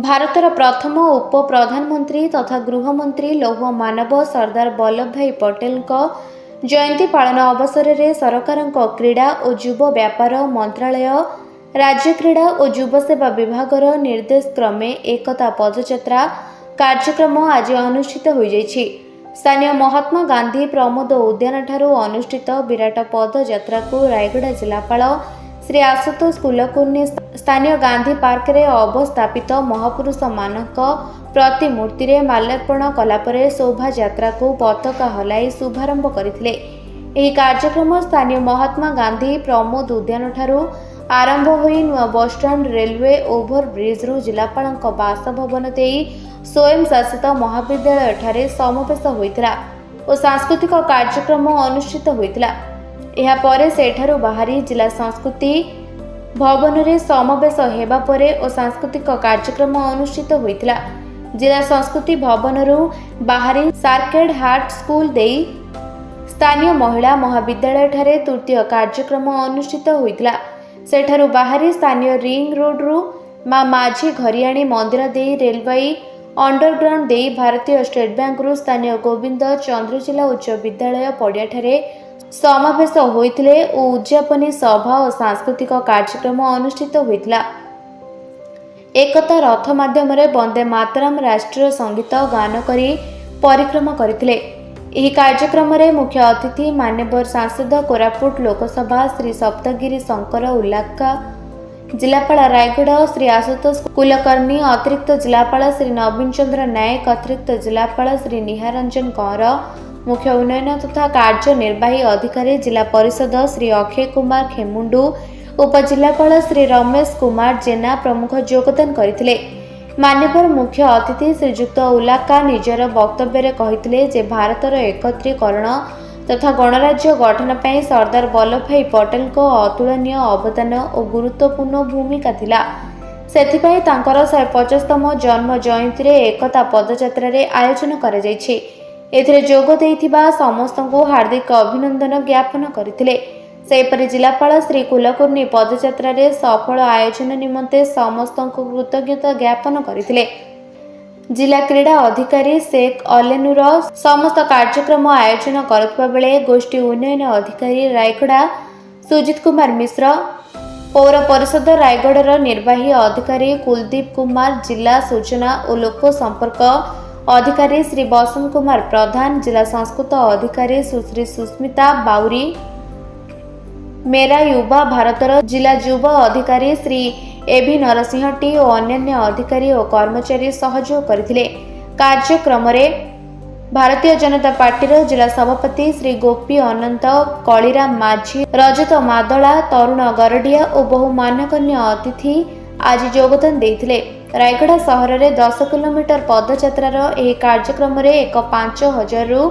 ଭାରତର ପ୍ରଥମ ଉପ ପ୍ରଧାନମନ୍ତ୍ରୀ ତଥା ଗୃହମନ୍ତ୍ରୀ ଲୌହ ମାନବ ସର୍ଦ୍ଦାର ବଲ୍ଲଭ ଭାଇ ପଟେଲଙ୍କ ଜୟନ୍ତୀ ପାଳନ ଅବସରରେ ସରକାରଙ୍କ କ୍ରୀଡ଼ା ଓ ଯୁବ ବ୍ୟାପାର ମନ୍ତ୍ରାଳୟ, ରାଜ୍ୟ କ୍ରୀଡ଼ା ଓ ଯୁବ ସେବା ବିଭାଗର ନିର୍ଦ୍ଦେଶ କ୍ରମେ ଏକତା ପଦଯାତ୍ରା କାର୍ଯ୍ୟକ୍ରମ ଆଜି ଅନୁଷ୍ଠିତ ହୋଇଯାଇଛି। ସ୍ଥାନୀୟ ମହାତ୍ମା ଗାନ୍ଧୀ ପ୍ରମୋଦ ଉଦ୍ୟାନଠାରୁ ଅନୁଷ୍ଠିତ ବିରାଟ ପଦଯାତ୍ରାକୁ ରାୟଗଡ଼ା ଜିଲ୍ଲାପାଳ ଶ୍ରୀ ଆଶୁତୋଷ କୁଲକର୍ଣ୍ଣୀ ସ୍ଥାନୀୟ ଗାନ୍ଧୀ ପାର୍କରେ ଅବସ୍ଥାପିତ ମହାପୁରୁଷମାନଙ୍କ ପ୍ରତିମୂର୍ତ୍ତିରେ ମାଲ୍ୟାର୍ପଣ କଲାପରେ ଶୋଭାଯାତ୍ରାକୁ ପତାକା ହଲାଇ ଶୁଭାରମ୍ଭ କରିଥିଲେ। ଏହି କାର୍ଯ୍ୟକ୍ରମ ସ୍ଥାନୀୟ ମହାତ୍ମା ଗାନ୍ଧୀ ପ୍ରମୋଦ ଉଦ୍ୟାନଠାରୁ ଆରମ୍ଭ ହୋଇ ନୂଆ ବସଷ୍ଟାଣ୍ଡ ରେଲୱେ ଓଭରବ୍ରିଜରୁ ଜିଲ୍ଲାପାଳଙ୍କ ବାସଭବନ ଦେଇ ସ୍ୱୟଂ ଶାସିତ ମହାବିଦ୍ୟାଳୟଠାରେ ସମାବେଶ ହୋଇଥିଲା ଓ ସାଂସ୍କୃତିକ କାର୍ଯ୍ୟକ୍ରମ ଅନୁଷ୍ଠିତ ହୋଇଥିଲା। ଏହାପରେ ସେଠାରୁ ବାହାରି ଜିଲ୍ଲା ସଂସ୍କୃତି ଭବନରେ ସମାବେଶ ହେବା ପରେ ଓ ସାଂସ୍କୃତିକ କାର୍ଯ୍ୟକ୍ରମ ଅନୁଷ୍ଠିତ ହୋଇଥିଲା। ଜିଲ୍ଲା ସଂସ୍କୃତି ଭବନରୁ ବାହାରି ସାର୍କେଡ୍ ହାର୍ଟ ସ୍କୁଲ ଦେଇ ସ୍ଥାନୀୟ ମହିଳା ମହାବିଦ୍ୟାଳୟଠାରେ ତୃତୀୟ କାର୍ଯ୍ୟକ୍ରମ ଅନୁଷ୍ଠିତ ହୋଇଥିଲା। ସେଠାରୁ ବାହାରି ସ୍ଥାନୀୟ ରିଙ୍ଗ ରୋଡରୁ ମା ମାଝୀ ଘରିଆଣୀ ମନ୍ଦିର ଦେଇ ରେଲବାଇ ଅଣ୍ଡରଗ୍ରାଉଣ୍ଡ ଦେଇ ଭାରତୀୟ ଷ୍ଟେଟ୍ ବ୍ୟାଙ୍କରୁ ସ୍ଥାନୀୟ ଗୋବିନ୍ଦ ଚନ୍ଦ୍ରଜିଲା ଉଚ୍ଚ ବିଦ୍ୟାଳୟ ପଡ଼ିଆଠାରେ ସମାବେଶ ହୋଇଥିଲେ ଓ ଉଦ୍ଯାପନୀ ସଭା ଓ ସାଂସ୍କୃତିକ କାର୍ଯ୍ୟକ୍ରମ ଅନୁଷ୍ଠିତ ହୋଇଥିଲା। ଏକତା ରଥ ମାଧ୍ୟମରେ ବନ୍ଦେ ମାତରମ୍ ରାଷ୍ଟ୍ରୀୟ ସଙ୍ଗୀତ ଗାନ କରି ପରିକ୍ରମା କରିଥିଲେ। ଏହି କାର୍ଯ୍ୟକ୍ରମରେ ମୁଖ୍ୟ ଅତିଥି ମାନ୍ୟବର ସାଂସଦ କୋରାପୁଟ ଲୋକସଭା ଶ୍ରୀ ସପ୍ତଗିରି ଶଙ୍କର ଉଲ୍ଲାକା, ଜିଲ୍ଲାପାଳ ରାୟଗଡ଼ା ଶ୍ରୀ ଆଶୁତୋଷ କୁଲକର୍ଣ୍ଣୀ, ଅତିରିକ୍ତ ଜିଲ୍ଲାପାଳ ଶ୍ରୀ ନବୀନ ଚନ୍ଦ୍ର ନାୟକ, ଅତିରିକ୍ତ ଜିଲ୍ଲାପାଳ ଶ୍ରୀ ନିହାରଞ୍ଜନ କର, ମୁଖ୍ୟ ଉନ୍ନୟନ ତଥା କାର୍ଯ୍ୟନିର୍ବାହୀ ଅଧିକାରୀ ଜିଲ୍ଲା ପରିଷଦ ଶ୍ରୀ ଅକ୍ଷୟ କୁମାର ଖେମୁଣ୍ଡୁ, ଉପଜିଲ୍ଲାପାଳ ଶ୍ରୀ ରମେଶ କୁମାର ଜେନା ପ୍ରମୁଖ ଯୋଗଦାନ କରିଥିଲେ। ମାନ୍ୟବର ମୁଖ୍ୟ ଅତିଥି ଶ୍ରୀଯୁକ୍ତ ଉଲ୍ଲାକା ନିଜର ବକ୍ତବ୍ୟରେ କହିଥିଲେ ଯେ ଭାରତର ଏକତ୍ରୀକରଣ ତଥା ଗଣରାଜ୍ୟ ଗଠନ ପାଇଁ ସର୍ଦ୍ଦାର ବଲ୍ଲଭ ଭାଇ ପଟେଲଙ୍କ ଅତୁଳନୀୟ ଅବଦାନ ଓ ଗୁରୁତ୍ୱପୂର୍ଣ୍ଣ ଭୂମିକା ଥିଲା। ସେଥିପାଇଁ ତାଙ୍କର 150ତମ ଜନ୍ମ ଜୟନ୍ତୀରେ ଏକତା ପଦଯାତ୍ରାରେ ଆୟୋଜନ କରାଯାଇଛି। ଏଥିରେ ଯୋଗ ଦେଇଥିବା ସମସ୍ତଙ୍କୁ ହାର୍ଦ୍ଦିକ ଅଭିନନ୍ଦନ ଜ୍ଞାପନ କରିଥିଲେ। ସେହିପରି ଜିଲ୍ଲାପାଳ ଶ୍ରୀ କୁଲକର୍ଣ୍ଣୀ ପଦଯାତ୍ରାରେ ସଫଳ ଆୟୋଜନ ନିମନ୍ତେ ସମସ୍ତଙ୍କୁ କୃତଜ୍ଞତା ଜ୍ଞାପନ କରିଥିଲେ। ଜିଲ୍ଲା କ୍ରୀଡ଼ା ଅଧିକାରୀ ଶେଖ୍ ଅଲେନୁର ସମସ୍ତ କାର୍ଯ୍ୟକ୍ରମ ଆୟୋଜନ କରୁଥିବା ବେଳେ ଗୋଷ୍ଠୀ ଉନ୍ନୟନ ଅଧିକାରୀ ରାୟଗଡ଼ା ସୁଜିତ କୁମାର ମିଶ୍ର, ପୌର ପରିଷଦ ରାୟଗଡ଼ର ନିର୍ବାହୀ ଅଧିକାରୀ କୁଲଦୀପ କୁମାର, ଜିଲ୍ଲା ସୂଚନା ଓ ଲୋକ ସମ୍ପର୍କ ଅଧିକାରୀ ଶ୍ରୀ ବସନ୍ତ କୁମାର ପ୍ରଧାନ, ଜିଲ୍ଲା ସଂସ୍କୃତ ଅଧିକାରୀ ସୁଶ୍ରୀ ସୁସ୍ମିତା ବାଉରୀ, ମେରା ୟୁବା ଭାରତର ଜିଲ୍ଲା ଯୁବ ଅଧିକାରୀ ଶ୍ରୀ ଏଭି ନରସିଂହ ଟି ଓ ଅନ୍ୟାନ୍ୟ ଅଧିକାରୀ ଓ କର୍ମଚାରୀ ସହଯୋଗ କରିଥିଲେ। କାର୍ଯ୍ୟକ୍ରମରେ ଭାରତୀୟ ଜନତା ପାର୍ଟିର ଜିଲ୍ଲା ସଭାପତି ଶ୍ରୀ ଗୋପୀ ଅନନ୍ତ, କଳିରାମ ମାଝୀ, ରଜତ ମାଦଳା, ତରୁଣ ଗରଡିଆ ଓ ବହୁ ମାନ୍ୟଗଣ୍ୟ ଅତିଥି ଆଜି ଯୋଗଦାନ ଦେଇଥିଲେ। ରାୟଗଡ଼ା ସହରରେ 10 କିଲୋମିଟର ପଦଯାତ୍ରାର ଏହି କାର୍ଯ୍ୟକ୍ରମରେ 5,000ରୁ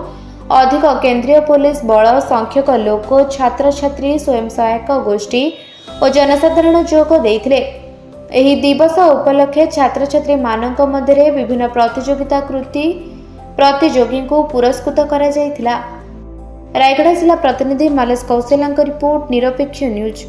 ଅଧିକ କେନ୍ଦ୍ରୀୟ ପୋଲିସ ବଳ, ସଂଖ୍ୟକ ଲୋକ, ଛାତ୍ରଛାତ୍ରୀ, ସ୍ୱୟଂ ସହାୟକ ଗୋଷ୍ଠୀ ଓ ଜନସାଧାରଣ ଯୋଗ ଦେଇଥିଲେ। ଏହି ଦିବସ ଉପଲକ୍ଷେ ଛାତ୍ରଛାତ୍ରୀମାନଙ୍କ ମଧ୍ୟରେ ବିଭିନ୍ନ ପ୍ରତିଯୋଗିତା କୃତି ପ୍ରତିଯୋଗୀଙ୍କୁ ପୁରସ୍କୃତ କରାଯାଇଥିଲା। ରାୟଗଡ଼ା ଜିଲ୍ଲା ପ୍ରତିନିଧି ମାଲେଶ କୌଶଲ୍ୟାଙ୍କ ରିପୋର୍ଟ, ନିରପେକ୍ଷ ନ୍ୟୁଜ୍।